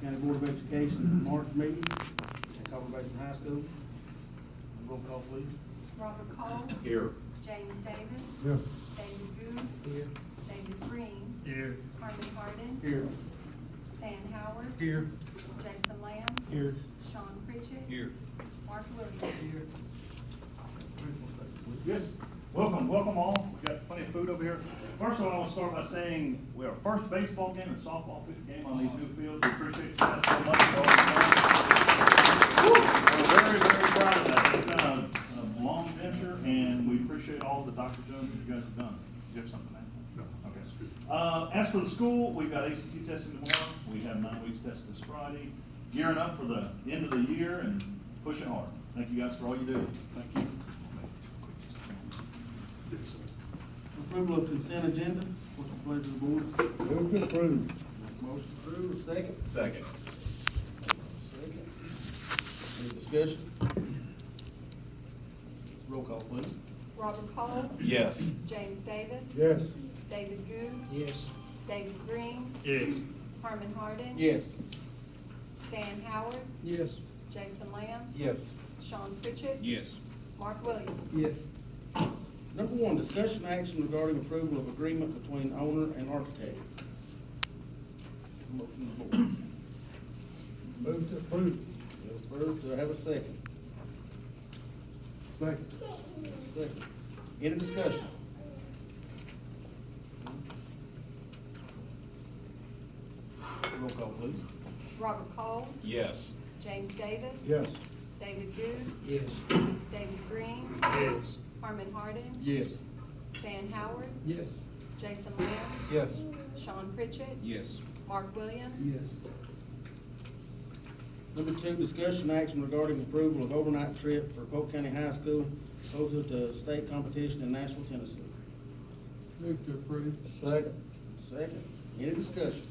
County Board of Education March meeting at Copper Basin High School. Roll call, please. Robert Cole. Here. James Davis. Here. David Goode. Here. David Green. Here. Harmon Hardin. Here. Stan Howard. Here. Jason Lamb. Here. Sean Pritchett. Here. Mark Williams. Yes, welcome all. We've got plenty of food over here. First of all, I want to start by saying we have our first baseball game and softball game on these new fields. We appreciate you guys so much for all you've done. We're very, very proud of that. It's been a long venture, and we appreciate all the Dr. Jones that you guys have done. Do you have something, man? No. Okay. As for the school, we've got ACT testing tomorrow. We have 9 weeks test this Friday. Gearing up for the end of the year and pushing hard. Thank you guys for all you do. Thank you. Approval of consent agenda. What's the pleasure of the board? Move to approve. Make a motion to approve, second. Second. Second. Any discussion? Roll call, please. Robert Cole. Yes. James Davis. Yes. David Goode. Yes. David Green. Yes. Harmon Hardin. Yes. Stan Howard. Yes. Jason Lamb. Yes. Sean Pritchett. Yes. Mark Williams. Yes. Number 1, discussion action regarding approval of agreement between owner and architect. Motion to the board. Move to approve. Approved. Do I have a second? Second. Second. Any discussion? Roll call, please. Robert Cole. Yes. James Davis. Yes. David Goode. Yes. David Green. Yes. Harmon Hardin. Yes. Stan Howard. Yes. Jason Lamb. Yes. Sean Pritchett. Yes. Mark Williams. Yes. Number 2, discussion action regarding approval of overnight trip for Polk County High School, opposed to state competition in Nashville, Tennessee. Move to approve. Second. Second. Any discussion?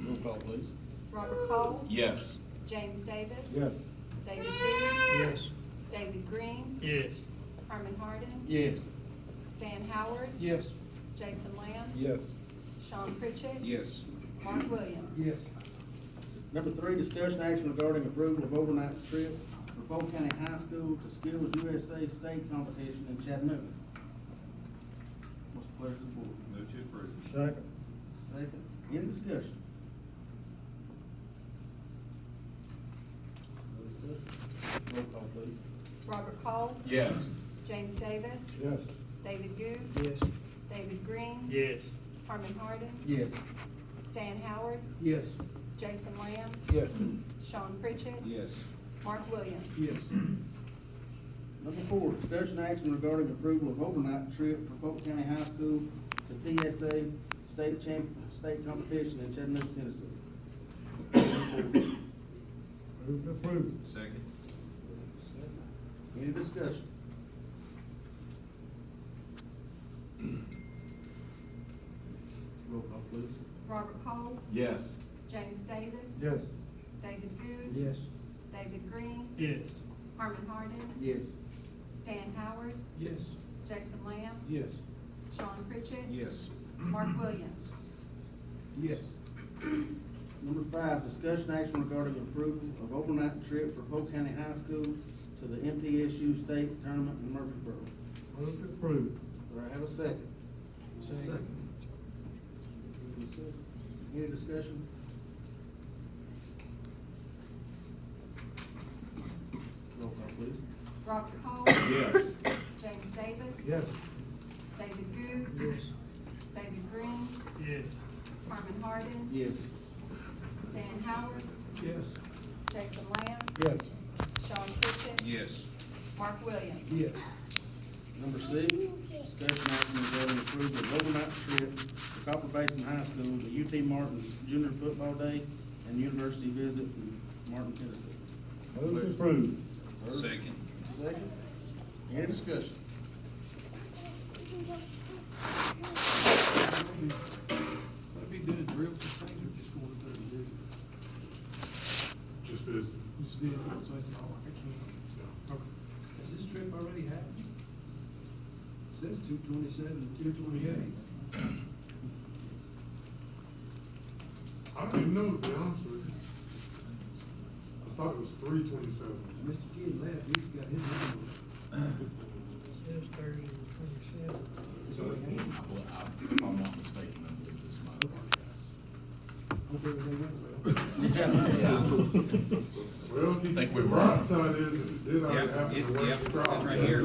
Roll call, please. Robert Cole. Yes. James Davis. Yes. David Goode. Yes. David Green. Yes. Harmon Hardin. Yes. Stan Howard. Yes. Jason Lamb. Yes. Sean Pritchett. Yes. Mark Williams. Yes. Number 3, discussion action regarding approval of overnight trip for Polk County High School to Skills USA State Competition in Chattanooga. What's the pleasure of the board? Move to approve. Second. Second. Any discussion? No discussion? Roll call, please. Robert Cole. Yes. James Davis. Yes. David Goode. Yes. David Green. Yes. Harmon Hardin. Yes. Stan Howard. Yes. Jason Lamb. Yes. Sean Pritchett. Yes. Mark Williams. Yes. Number 4, discussion action regarding approval of overnight trip for Polk County High School to TSA state competition in Chattanooga, Tennessee. Move to approve. Second. Any discussion? Roll call, please. Robert Cole. Yes. James Davis. Yes. David Goode. Yes. David Green. Yes. Harmon Hardin. Yes. Stan Howard. Yes. Jason Lamb. Yes. Sean Pritchett. Yes. Mark Williams. Yes. Number 5, discussion action regarding approval of overnight trip for Polk County High School to the MTSU State Tournament in Murfreesboro. Move to approve. Do I have a second? Second. Any discussion? Roll call, please. Robert Cole. Yes. James Davis. Yes. David Goode. Yes. David Green. Yes. Harmon Hardin. Yes. Stan Howard. Yes. Jason Lamb. Yes. Sean Pritchett. Yes. Mark Williams. Yes. Number 6, discussion action regarding approval of overnight trip for Copper Basin High School, the UT Martin Junior Football Day and University Visit in Martin, Tennessee. Move to approve. Second. Second. Any discussion? Would it be doing drill things or just going through and do it? Just as. Just do it, so it's not like I can't. Okay. Has this trip already happened? It says 2/27, 2/28. I didn't even know, to be honest with you. I thought it was 327. Mr. Kidd left, he's got his number. Says 30 and 27. So, hey, If I'm not mistaken, I believe this might hope everything went well. Well, Think we the were bright on. side is, if it did already Yeah, happen. it, it yeah, wasn't it a problem. says right here.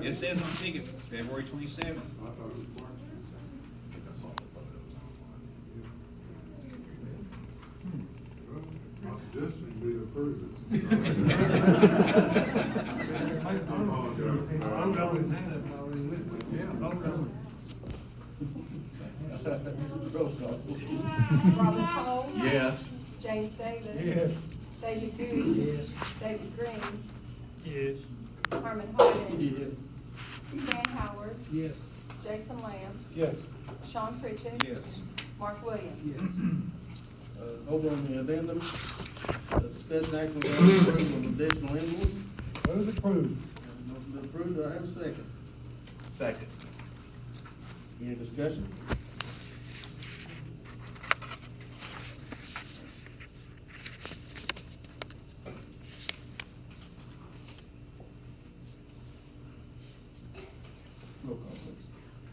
It says on ticket, February 27th. I thought it was March. I saw the photos Well, my suggestion would be to approve it. I'm going now. Yeah, I'm going. Roll call. Robert Cole. online. Yes. James Davis. Yes. David Bowie. Yes. David Green. Yes. Herman Harden. Yes. Stan Howard. Yes. Jason Lamb. Yes. Sean Pritchett. Yes. Mark Williams. Yes. Over on the addendum, discussion action regarding approval of additional invoices. Move approved. Motion to approve, do I have a second? Second. Any discussion? Roll call, please.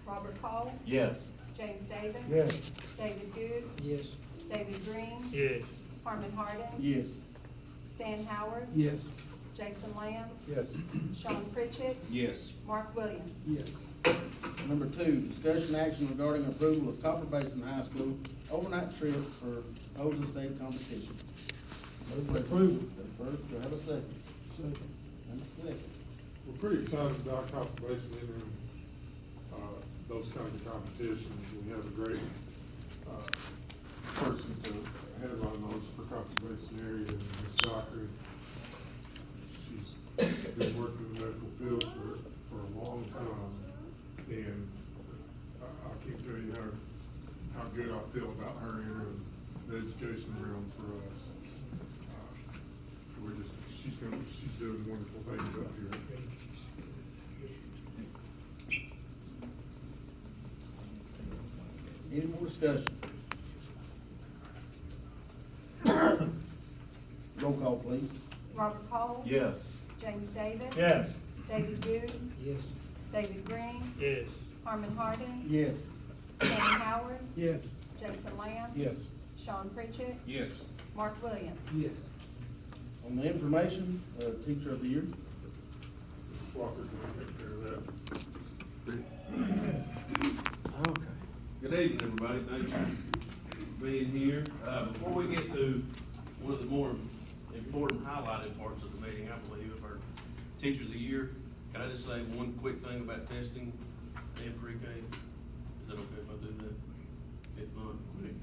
Robert Cole. Yes. James Davis. Yes. David Bowie. Yes. David Green. Yes. Harmon Harden. Yes. Stan Howard. Yes. Jason Lamb. Yes. Sean Pritchett. Yes. Mark Williams. Yes. Number two, discussion action regarding approval of Copper Basin High School overnight trip for Oza State competition. Move approved. First, do I have a second? Second. And a second. We're pretty excited about Copper Basin entering, those kinds of competitions. We have a great, person to headline those for Copper Basin area, Ms. Dockery. She's been working in the medical field for a long time, and I can't tell you how good I feel about her entering the education realm for us. She's doing wonderful things up here. Any more discussion? Roll call, please. Robert Cole. Yes. James Davis. Yes. David Bowie. Yes. David Green. Yes. Harmon Harden. Yes. Stan Howard. Yes. Jason Lamb. Yes. Sean Pritchett. Yes. Mark Williams. Yes. On the information, Teacher of the Year. Mr. Walker can take care of that. Okay. Good evening, everybody. Thank you for being here. Before we get to one of the more important highlighted parts of the meeting, I believe, of our Teacher of the Year, can I just say one quick thing about testing in pre-K? Is that okay if I do that? If not, okay.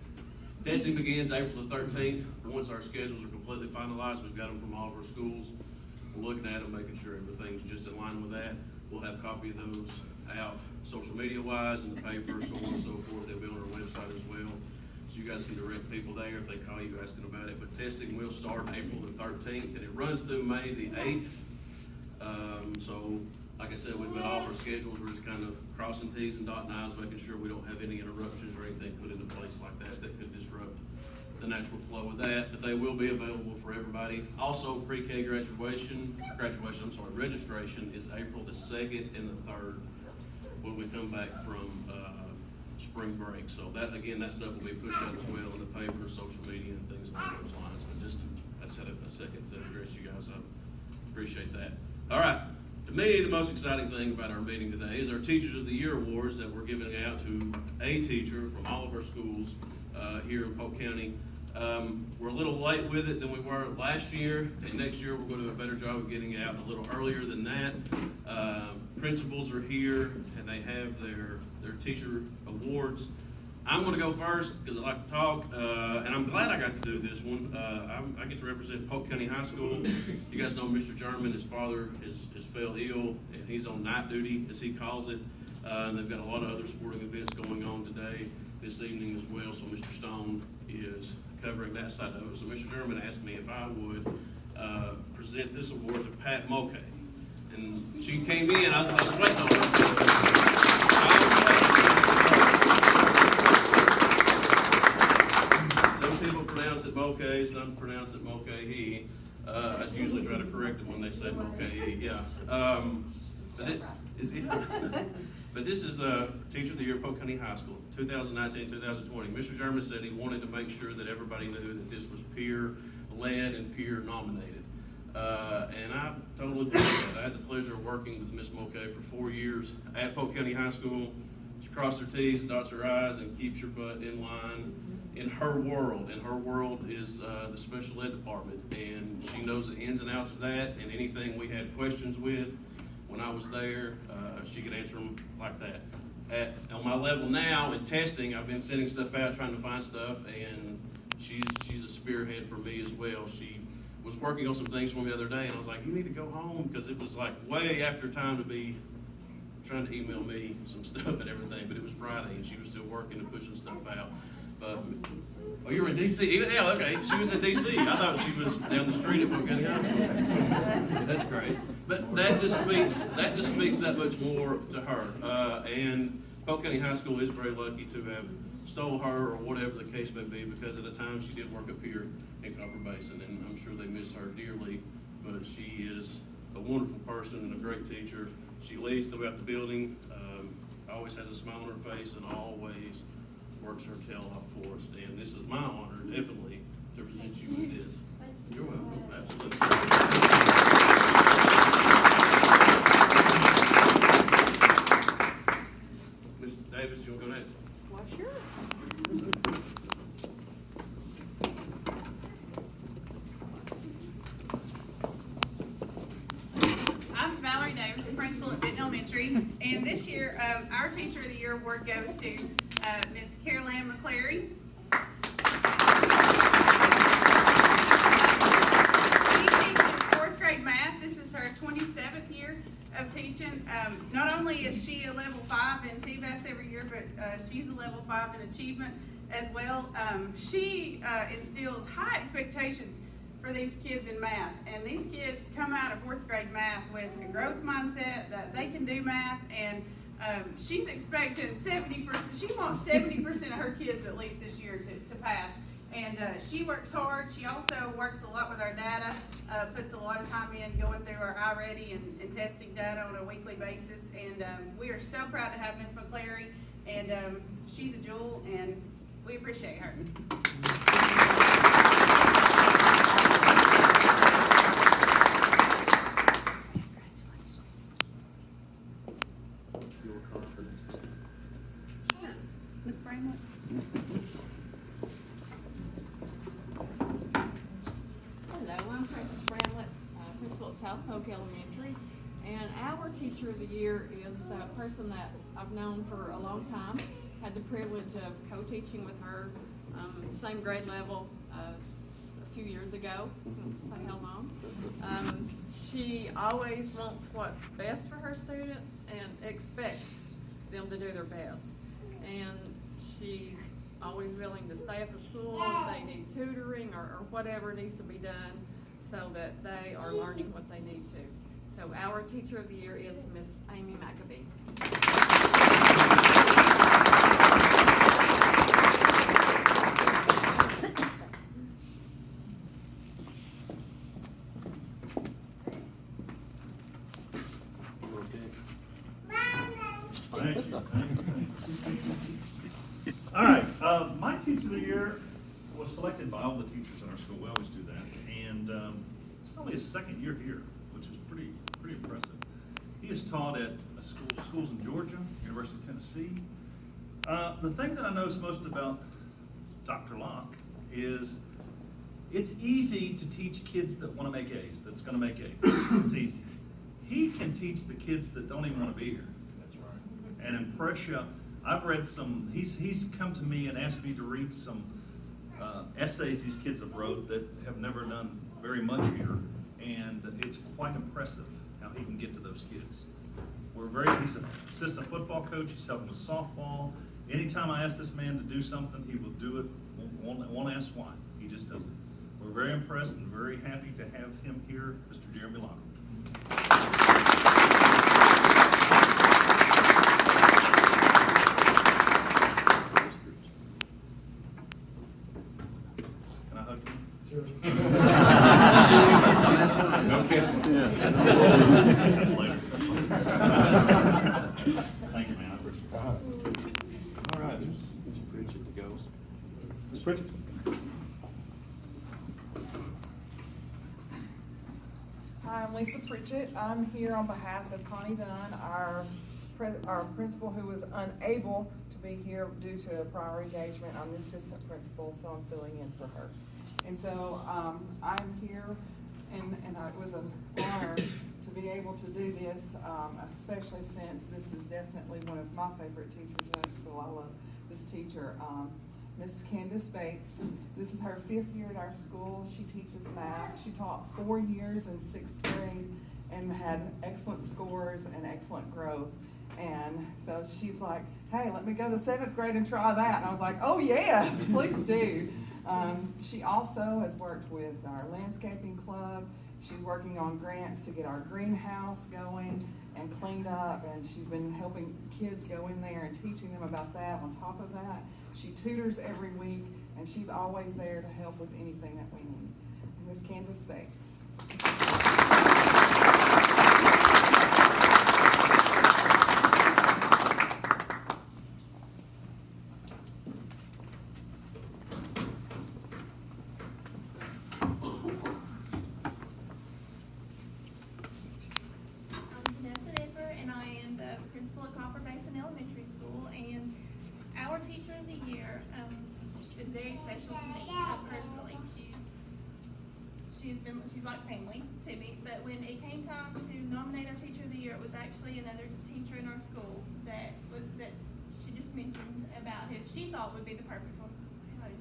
Testing begins April the 13th. Once our schedules are completely finalized, we've got them from all of our schools. We're looking at them, making sure everything's just in line with that. We'll have a copy of those out social media wise in the paper, so on and so forth. They'll be on our website as well. So you guys can direct people there if they call you asking about it. But testing will start April the 13th and it runs through May the 8th. So like I said, we've got all of our schedules. We're just kind of crossing T's and dotting I's, making sure we don't have any interruptions or anything put into place like that that could disrupt the natural flow of that. But they will be available for everybody. Also, pre-K registration is April the 2nd and the 3rd when we come back from spring break. So that, again, that stuff will be pushed out as well in the paper, social media, and things along those lines. But just, I just had a second to address you guys. I appreciate that. All right. To me, the most exciting thing about our meeting today is our Teachers of the Year awards that we're giving out to a teacher from all of our schools here in Polk County. We're a little late with it than we were last year, and next year we're going to do a better job of getting it out a little earlier than that. Principals are here, and they have their teacher awards. I'm going to go first because I like to talk, and I'm glad I got to do this one. I get to represent Polk County High School. You guys know Mr. German, his father is fell ill, and he's on night duty, as he calls it. And they've got a lot of other sporting events going on today, this evening as well, so Mr. Stone is covering that side of it. So Mr. German asked me if I would present this award to Pat Mulcahy. And she came in, I was waiting on her. Mulcahy, some pronounce it Mulcahy. I usually try to correct it when they say Mulcahy, yeah. But this is Teacher of the Year, Polk County High School, 2019-2020. Mr. German said he wanted to make sure that everybody knew that this was peer-led and peer-nominated. And I totally believe that. I had the pleasure of working with Miss Mulcahy for 4 years at Polk County High School. She crosses her T's, dots her I's, and keeps your butt in line in her world. And her world is the special ed department. And she knows the ins and outs of that, and anything we had questions with when I was there, she could answer them like that. On my level now in testing, I've been sending stuff out, trying to find stuff, and she's a spearhead for me as well. She was working on some things for me the other day, and I was like, you need to go home, because it was like way after time to be trying to email me some stuff and everything, but it was Friday, and she was still working and pushing stuff out. But, oh, you were in D.C.? Yeah, okay, she was in D.C. I thought she was down the street at Polk County High School. That's great. But that just speaks that much more to her. And Polk County High School is very lucky to have stole her, or whatever the case may be, because at the time she did work up here in Copper Basin, and I'm sure they miss her dearly. But she is a wonderful person and a great teacher. She leads throughout the building, always has a smile on her face, and always works her tail off for us. And this is my honor, definitely, to present you with this. You're welcome. Absolutely. Ms. Davis, you want to go next? Well, sure. I'm Valerie Davis, the principal at Benton Elementary, and this year, our Teacher of the Year award goes to Ms. Carol Ann McClary. She teaches 4th grade math. This is her 27th year of teaching. Not only is she a level 5 in TVAS every year, but she's a level 5 in achievement as well. She instills high expectations for these kids in math, and these kids come out of 4th grade math with a growth mindset that they can do math, and she's expecting 70%, she wants 70% of her kids at least this year to pass. And she works hard. She also works a lot with our data, puts a lot of time in going through our iReady and testing data on a weekly basis. And we are so proud to have Ms. McClary, and she's a jewel, and we appreciate her. Ms. Bramlett? Hello, I'm Princess Bramlett, principal at South Polk Elementary, and our Teacher of the Year is a person that I've known for a long time. Had the privilege of co-teaching with her, same grade level a few years ago. I won't say how long. She always wants what's best for her students and expects them to do their best. And she's always willing to stay after school if they need tutoring or whatever needs to be done so that they are learning what they need to. So our Teacher of the Year is Miss Amy McAbee. Thank you. All right, my Teacher of the Year was selected by all the teachers in our school. We always do that. And it's only his second year here, which is pretty impressive. He has taught at schools in Georgia, University of Tennessee. The thing that I notice most about Dr. Locke is it's easy to teach kids that want to make A's, that's going to make A's. It's easy. He can teach the kids that don't even want to be here. That's right. And impress you. I've read some, he's come to me and asked me to read some essays these kids have wrote that have never done very much here. And it's quite impressive how he can get to those kids. He's an assistant football coach. He's helping with softball. Anytime I ask this man to do something, he will do it. Won't ask why. He just does it. We're very impressed and very happy to have him here, Mr. Jeremy Locke. Can I hug you? No kissing. That's later, that's later. Thank you, man, I appreciate it. All right, Ms. Pritchett to go. Ms. Pritchett? Hi, I'm Lisa Pritchett. I'm here on behalf of Connie Dunn, our principal who was unable to be here due to a prior engagement. I'm the assistant principal, so I'm filling in for her. And so, I'm here and it was an honor to be able to do this, especially since this is definitely one of my favorite teachers in our school. I love this teacher. Miss Candace Bates. This is her 5th year at our school. She teaches math. She taught 4 years in 6th grade and had excellent scores and excellent growth. And so she's like, hey, let me go to 7th grade and try that. And I was like, oh yes, please do. She also has worked with our landscaping club. She's working on grants to get our greenhouse going and cleaned up, and she's been helping kids go in there and teaching them about that. On top of that, she tutors every week, and she's always there to help with anything that we need. Miss Candace Bates. Teacher of the Year is very special to me personally. She's like family to me. But when it came time to nominate our Teacher of the Year, it was actually another teacher in our school that she just mentioned about who she thought would be the perfect one.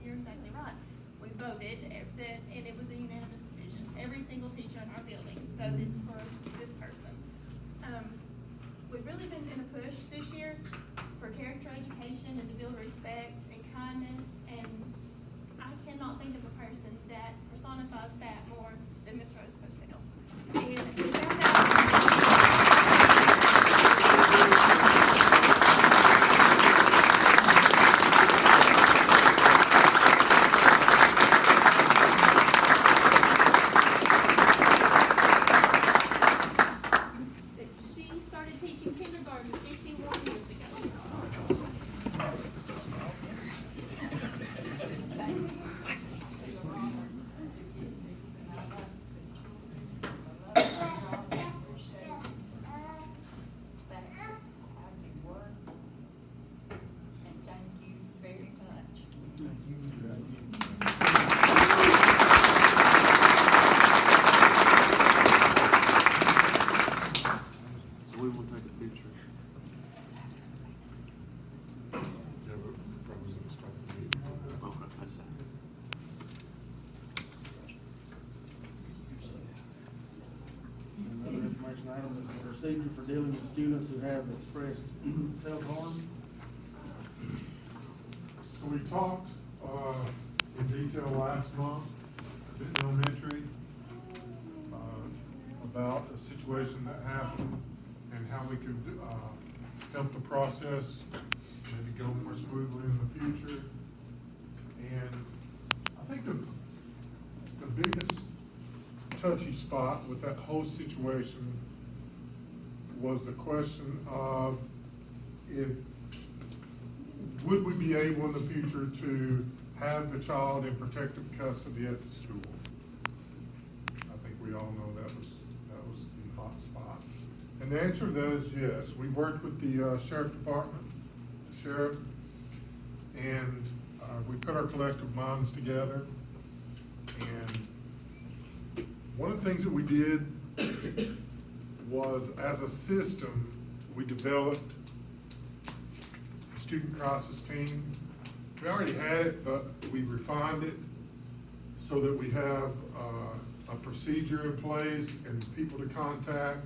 You're exactly right. We voted, and it was a unanimous decision. Every single teacher in our building voted for this person. We've really been in a push this year for character education and to build respect and kindness, and I cannot think of a person that personifies that more than Miss Rose Postel. And we found she started teaching kindergarten 51 years ago. We will take a picture. Yeah, but probably gonna stop the meeting. Okay, that's it. Another information item is the procedure for dealing with students who have expressed self-harm. So we talked, in detail last month, at elementary, about a situation that happened and how we could, help the process maybe go more smoothly in the future. And I think the biggest touchy spot with that whole situation was the question of would we be able in the future to have the child in protective custody at the school? I think we all know that was the hot spot. And the answer to that is yes. We worked with the sheriff department, the sheriff, and we put our collective minds together. And one of the things that we did was, as a system, we developed a student crisis team. We already had it, but we refined it so that we have a procedure in place and people to contact,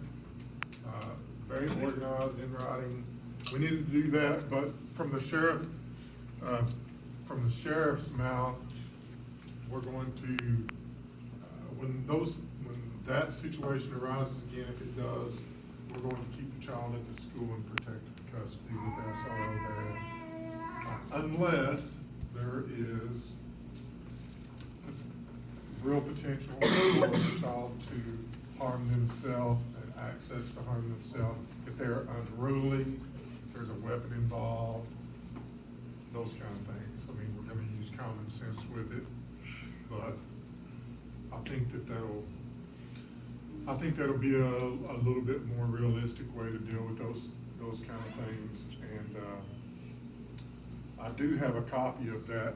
very organized in writing. We needed to do that, but from the sheriff's mouth, we're going to, when that situation arises again, if it does, we're going to keep the child in the school in protective custody with SRO there, unless there is real potential for a child to harm themselves and access to harm themselves. If they're unruly, if there's a weapon involved, those kind of things. I mean, we're gonna use common sense with it, but I think that'll be a little bit more realistic way to deal with those kind of things. And, I do have a copy of that,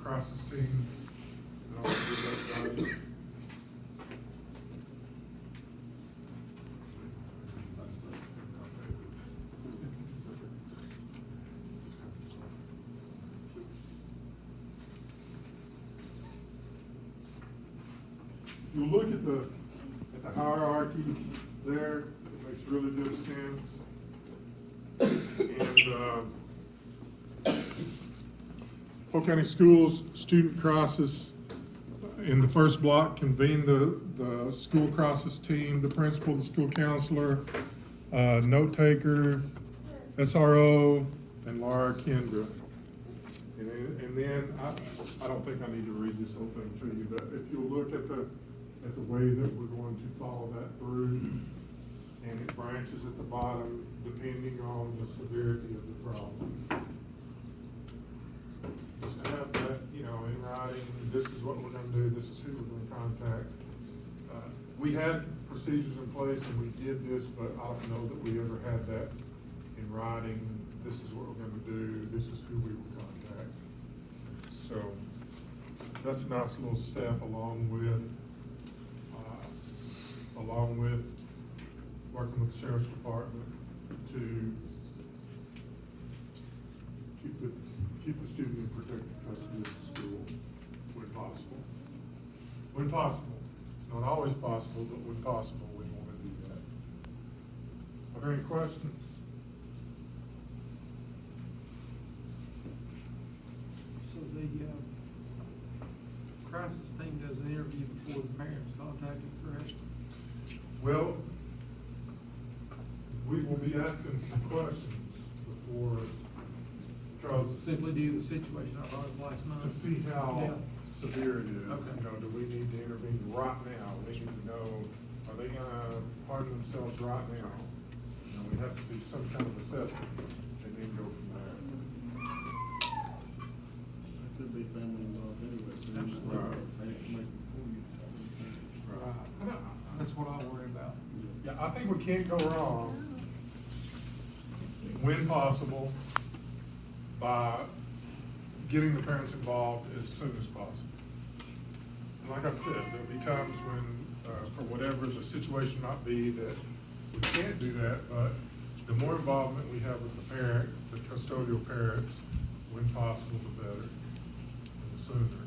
crisis team. And I'll give that to you. You look at the hierarchy there, it makes really good sense. And, Polk County Schools Student Crisis, in the first block, convene the school crisis team, the principal, the school counselor, note taker, SRO, and Laura Kendra. And then, I don't think I need to read this whole thing to you, but if you'll look at the way that we're going to follow that through, and it branches at the bottom depending on the severity of the problem. Just to have that, in writing, this is what we're gonna do, this is who we're gonna contact. We had procedures in place and we did this, but I don't know that we ever had that in writing. This is what we're gonna do, this is who we will contact. So, that's a nice little step along with working with the sheriff's department to keep the student in protected custody of the school when possible. When possible. It's not always possible, but when possible, we want to do that. Are there any questions? So the, crisis team does the interview before the parents contacted, correct? Well, we will be asking some questions before, because Simply due to the situation I brought up last month. to see how Yeah. severe it is, Okay. do we need to intervene right now? We need to know, are they gonna harm themselves right now? We have to do some kind of assessment and then go from there. There could be family involved anyway, so you just Right. make information before you. Right. That's what I worry about. Yeah, I think we can't go wrong, when possible, by getting the parents involved as soon as possible. And like I said, there'll be times when, for whatever the situation might be, that we can't do that, but the more involvement we have with the parent, the custodial parents, when possible, the better, and the sooner.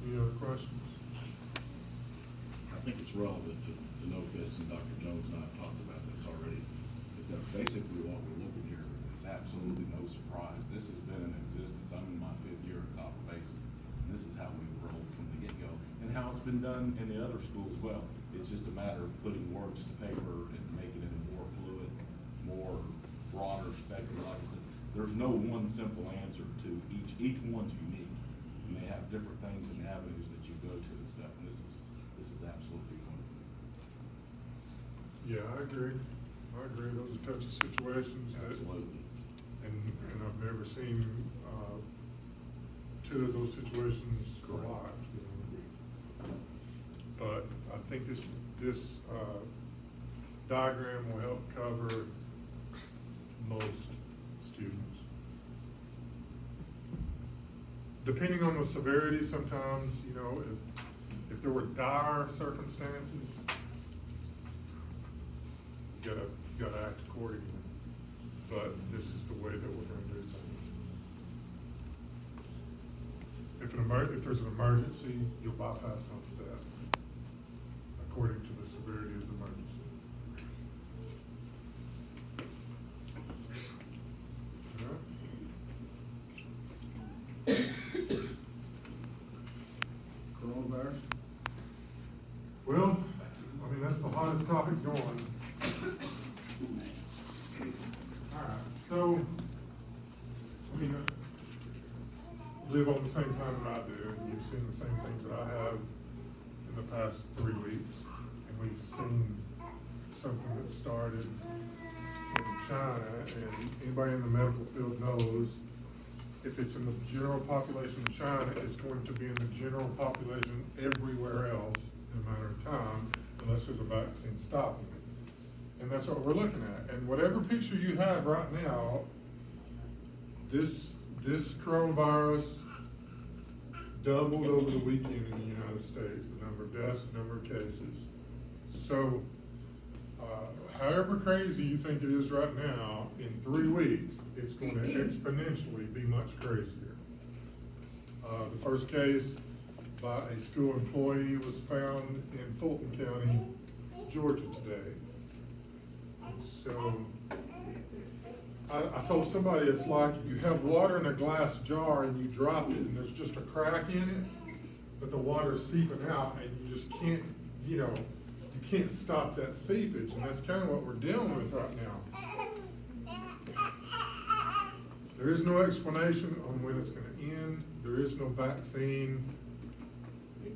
Any other questions? I think it's relevant to note this, and Dr. Jones and I have talked about this already, is that basically what we're looking here is absolutely no surprise. This has been in existence. I'm in my 5th year at Copper Basin, and this is how we rolled from the get-go, and how it's been done in the other schools as well. It's just a matter of putting words to paper and making it a more fluid, more broader spectrum. Like I said, there's no one simple answer to each one's unique, and they have different things and avenues that you go to and stuff, and this is absolutely wonderful. Yeah, I agree. Those are touchy situations that, Absolutely. and I've never seen, two of those situations collide. But I think this diagram will help cover most students. Depending on the severity, sometimes, if there were dire circumstances, you gotta act accordingly. But this is the way that we're gonna do things. If there's an emergency, you'll bypass some steps according to the severity of the emergency. Coronavirus? Well, that's the hottest topic going. All right, so you know, live on the same planet I do, and you've seen the same things that I have in the past 3 weeks. And we've seen something that started in China, and anybody in the medical field knows if it's in the general population in China, it's going to be in the general population everywhere else in a matter of time, unless there's a vaccine stopping it. And that's what we're looking at. And whatever picture you have right now, this coronavirus doubled over the weekend in the United States, the number of deaths, the number of cases. So, however crazy you think it is right now, in 3 weeks, it's going to exponentially be much crazier. The first case by a school employee was found in Fulton County, Georgia today. And so, I told somebody it's like you have water in a glass jar and you drop it and there's just a crack in it, but the water's seeping out and you just can't, you can't stop that seepage, and that's kind of what we're dealing with right now. There is no explanation on when it's gonna end. There is no vaccine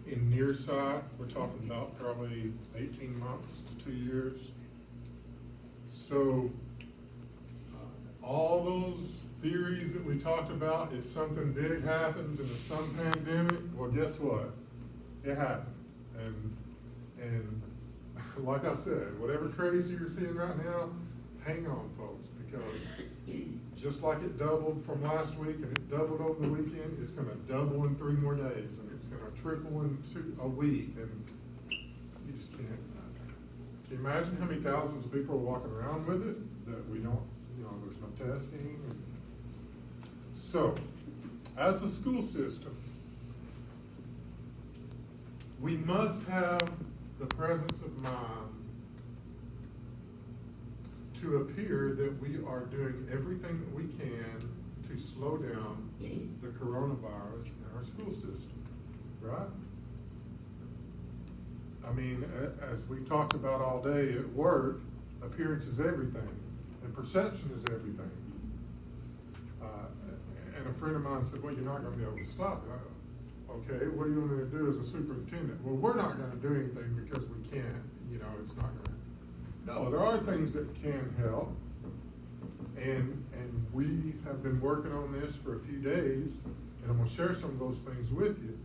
in near sight. We're talking about probably 18 months to 2 years. So, all those theories that we talked about, if something big happens in some pandemic, well, guess what? It happened. And like I said, whatever crazy you're seeing right now, hang on, folks, because just like it doubled from last week and it doubled over the weekend, it's gonna double in 3 more days, and it's gonna triple in a week, and you just can't. Can you imagine how many thousands of people are walking around with it that we don't, there's no testing? So, as a school system, we must have the presence of mind to appear that we are doing everything that we can to slow down the coronavirus in our school system, right? I mean, as we talked about all day at work, appearance is everything, and perception is everything. And a friend of mine said, well, you're not gonna be able to stop it. Okay, what do you want me to do as a superintendent? Well, we're not gonna do anything because we can't, it's not gonna. No, there are things that can help. And we have been working on this for a few days, and I'm gonna share some of those things with you.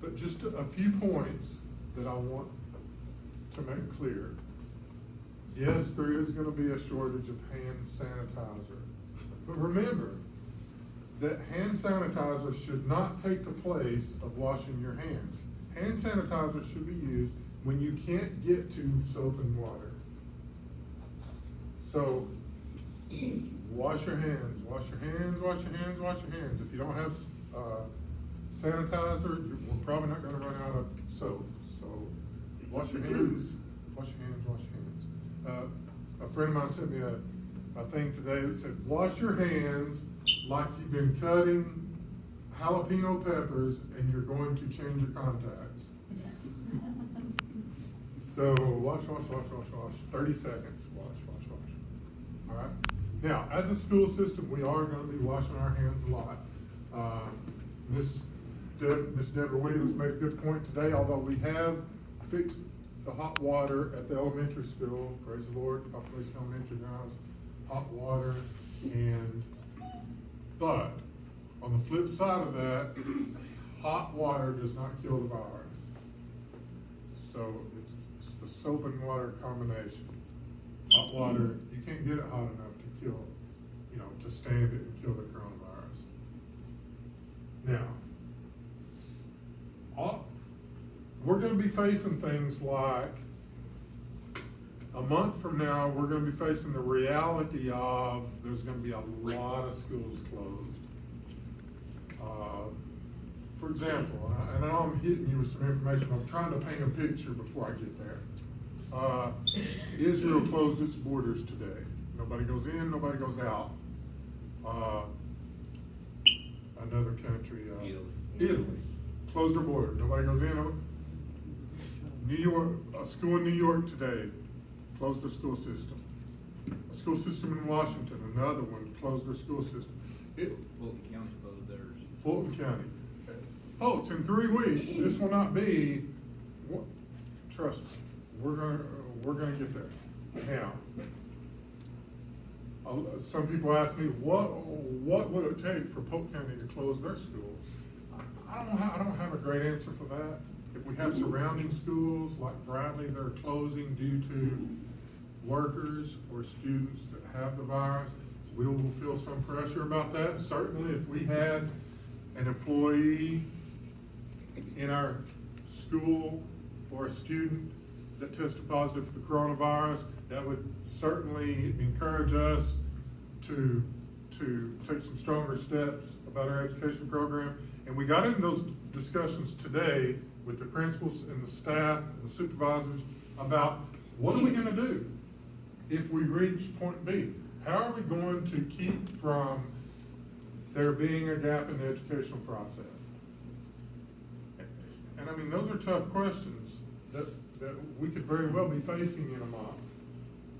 But just a few points that I want to make clear. Yes, there is gonna be a shortage of hand sanitizer. But remember that hand sanitizer should not take the place of washing your hands. Hand sanitizer should be used when you can't get to soap and water. So, wash your hands, wash your hands, wash your hands, wash your hands. If you don't have sanitizer, we're probably not gonna run out of soap. So, wash your hands, wash your hands, wash your hands. A friend of mine sent me a thing today that said, wash your hands like you've been cutting jalapeno peppers and you're going to change your contacts. So wash, 30 seconds, wash. All right? Now, as a school system, we are gonna be washing our hands a lot. Miss Deborah Williams made a good point today, although we have fixed the hot water at the elementary school, praise the Lord, Population Elementary now has hot water, but on the flip side of that, hot water does not kill the virus. So it's the soap and water combination. Hot water, you can't get it hot enough to kill, to stand it and kill the coronavirus. Now, we're gonna be facing things like, a month from now, we're gonna be facing the reality of there's gonna be a lot of schools closed. For example, and I know I'm hitting you with some information, I'm trying to paint a picture before I get there. Israel closed its borders today. Nobody goes in, nobody goes out. Another country, Italy, closed their border. Nobody goes in. New York, a school in New York today closed their school system. A school system in Washington, another one, closed their school system. Fulton County's closed theirs. Fulton County. Folks, in 3 weeks, this will not be, trust me, we're gonna get there. Now, some people ask me, what would it take for Polk County to close their schools? I don't have a great answer for that. If we have surrounding schools like Bradley that are closing due to workers or students that have the virus, we will feel some pressure about that. Certainly, if we had an employee in our school or a student that tested positive for the coronavirus, that would certainly encourage us to take some stronger steps about our education program. And we got into those discussions today with the principals and the staff and the supervisors about what are we gonna do if we reach point B? How are we going to keep from there being a gap in the educational process? And I mean, those are tough questions that we could very well be facing in a month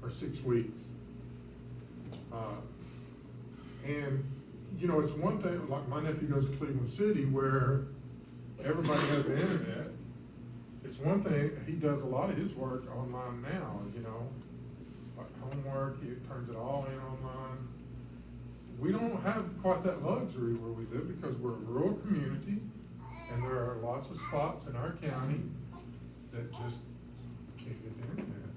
or 6 weeks. And, you know, it's one thing, like my nephew goes to Cleveland City where everybody has the internet. It's one thing, he does a lot of his work online now, you know, like homework, he turns it all in online. We don't have quite that luxury where we live because we're a rural community and there are lots of spots in our county that just can't get the internet.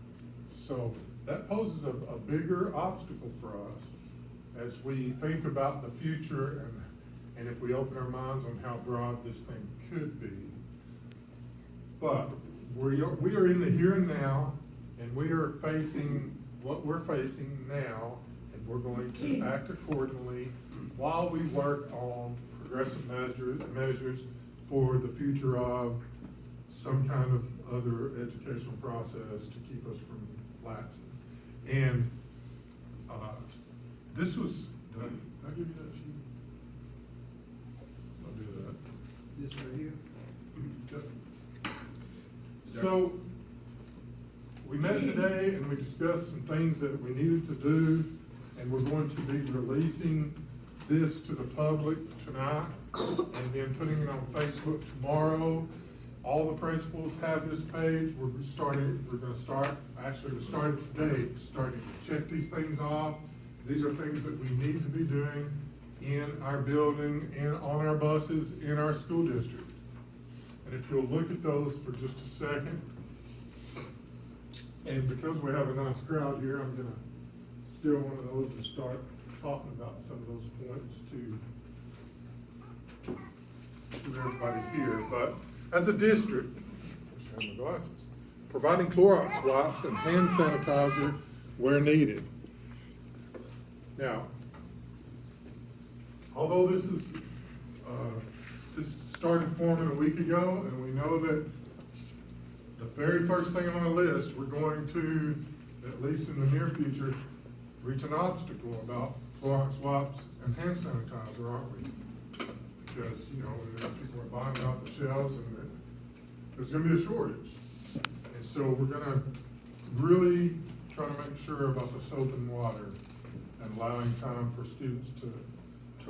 So that poses a bigger obstacle for us as we think about the future and if we open our minds on how broad this thing could be. But we are in the here and now, and we are facing what we're facing now, and we're going to act accordingly while we work on progressive measures for the future of some kind of other educational process to keep us from lapsing. And this was, did I give you that sheet? I'll do that. This right here. So, we met today and we discussed some things that we needed to do, and we're going to be releasing this to the public tonight, and then putting it on Facebook tomorrow. All the principals have this page. We started today, starting to check these things off. These are things that we need to be doing in our building, and on our buses, in our school district. And if you'll look at those for just a second, and because we have a nice crowd here, I'm gonna steal one of those and start talking about some of those points to everybody here. But as a district, I should have my glasses, providing Clorox wipes and hand sanitizer where needed. Now, although this started forming a week ago, and we know that the very first thing on the list, we're going to, at least in the near future, reach an obstacle about Clorox wipes and hand sanitizer, aren't we? Because, you know, people are buying it off the shelves, and there's gonna be a shortage. And so we're gonna really try to make sure about the soap and water and allowing time for students to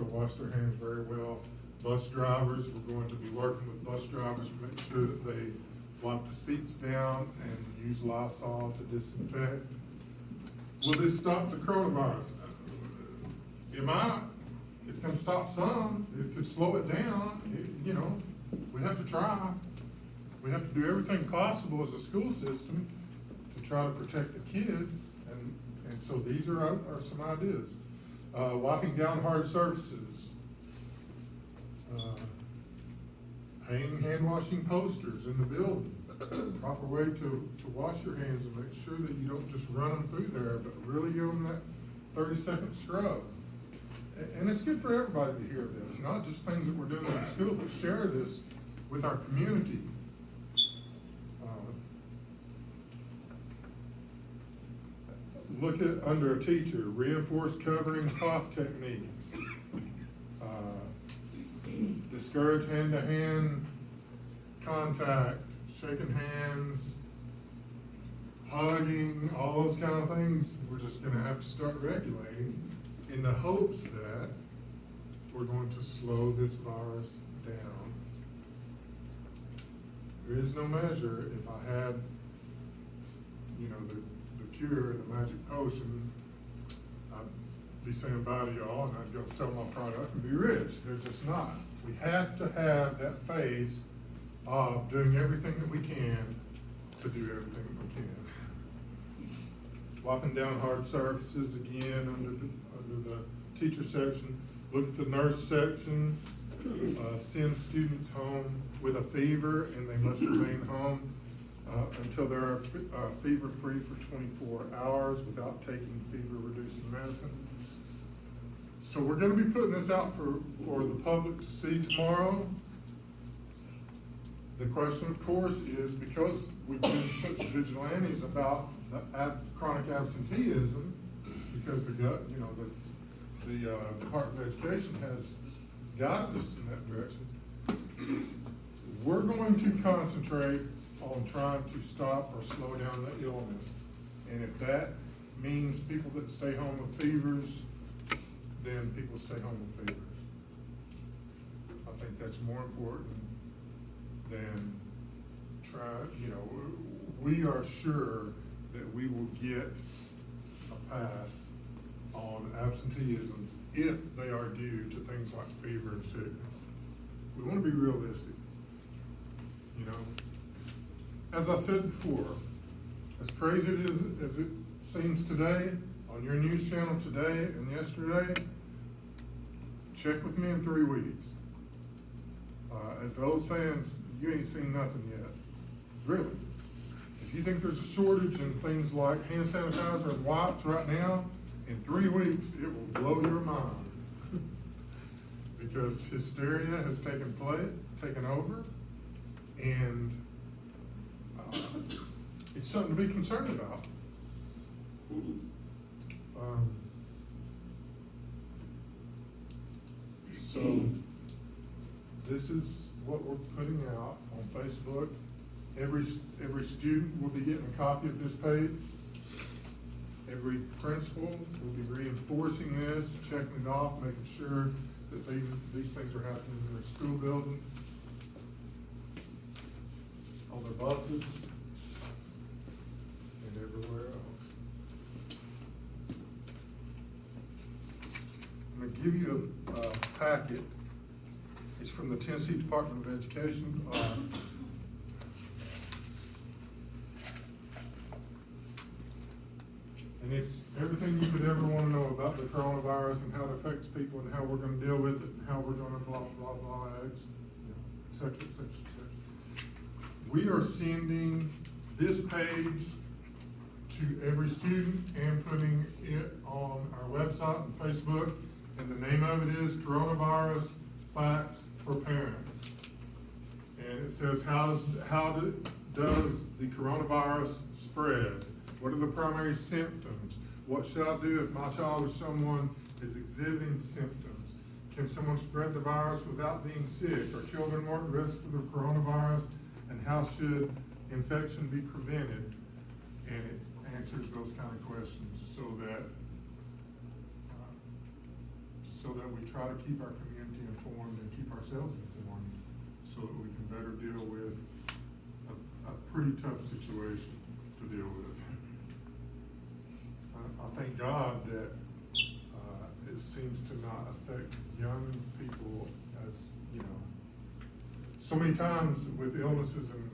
wash their hands very well. Bus drivers, we're going to be working with bus drivers to make sure that they wipe the seats down and use Lysol to disinfect. Will this stop the coronavirus? It's gonna stop some. It could slow it down. You know, we have to try. We have to do everything possible as a school system to try to protect the kids. And so these are some ideas. Wiping down hard surfaces. Hanging hand washing posters in the building. Proper way to wash your hands and make sure that you don't just run them through there, but really give them that 30-second scrub. And it's good for everybody to hear this, not just things that we're doing in school, but share this with our community. Look at, under a teacher, reinforce covering cough techniques. Discourage hand-to-hand contact, shaking hands, hugging, all those kind of things. We're just gonna have to start regulating in the hopes that we're going to slow this virus down. There is no measure. If I had, you know, the cure, the magic potion, I'd be saying bye to y'all and I'd go sell my product and be rich. They're just not. We have to have that phase of doing everything that we can to do everything that we can. Wiping down hard surfaces again under the teacher section. Look at the nurse section. Send students home with a fever and they must remain home until they're fever-free for 24 hours without taking fever-reducing medicine. So we're gonna be putting this out for the public to see tomorrow. The question, of course, is because we've been such vigilantes about the chronic absenteeism, because the Department of Education has guided us in that direction. We're going to concentrate on trying to stop or slow down the illness. And if that means people that stay home with fevers, then people stay home with fevers. I think that's more important than we are sure that we will get a pass on absenteeisms if they are due to things like fever and sickness. We want to be realistic, you know. As I said before, as crazy as it seems today, on your news channel today and yesterday, check with me in 3 weeks. As the old saying, you ain't seen nothing yet. Really. If you think there's a shortage in things like hand sanitizer and wipes right now, in 3 weeks, it will blow your mind. Because hysteria has taken over, and it's something to be concerned about. So this is what we're putting out on Facebook. Every student will be getting a copy of this page. Every principal will be reinforcing this, checking it off, making sure that these things are happening in their school building, on their buses, and everywhere else. I'm going to give you a packet. It's from the Tennessee Department of Education. And it's everything you could ever want to know about the coronavirus and how it affects people and how we're going to deal with it and how we're going to blah, blah, blah, et cetera, et cetera, et cetera. We are sending this page to every student and putting it on our website and Facebook. And the name of it is Coronavirus Facts for Parents. And it says, how does the coronavirus spread? What are the primary symptoms? What should I do if my child or someone is exhibiting symptoms? Can someone spread the virus without being sick? Are children more at risk for the coronavirus? And how should infection be prevented? And it answers those kind of questions so that we try to keep our community informed and keep ourselves informed so that we can better deal with a pretty tough situation to deal with. I thank God that it seems to not affect young people as, you know, so many times with illnesses and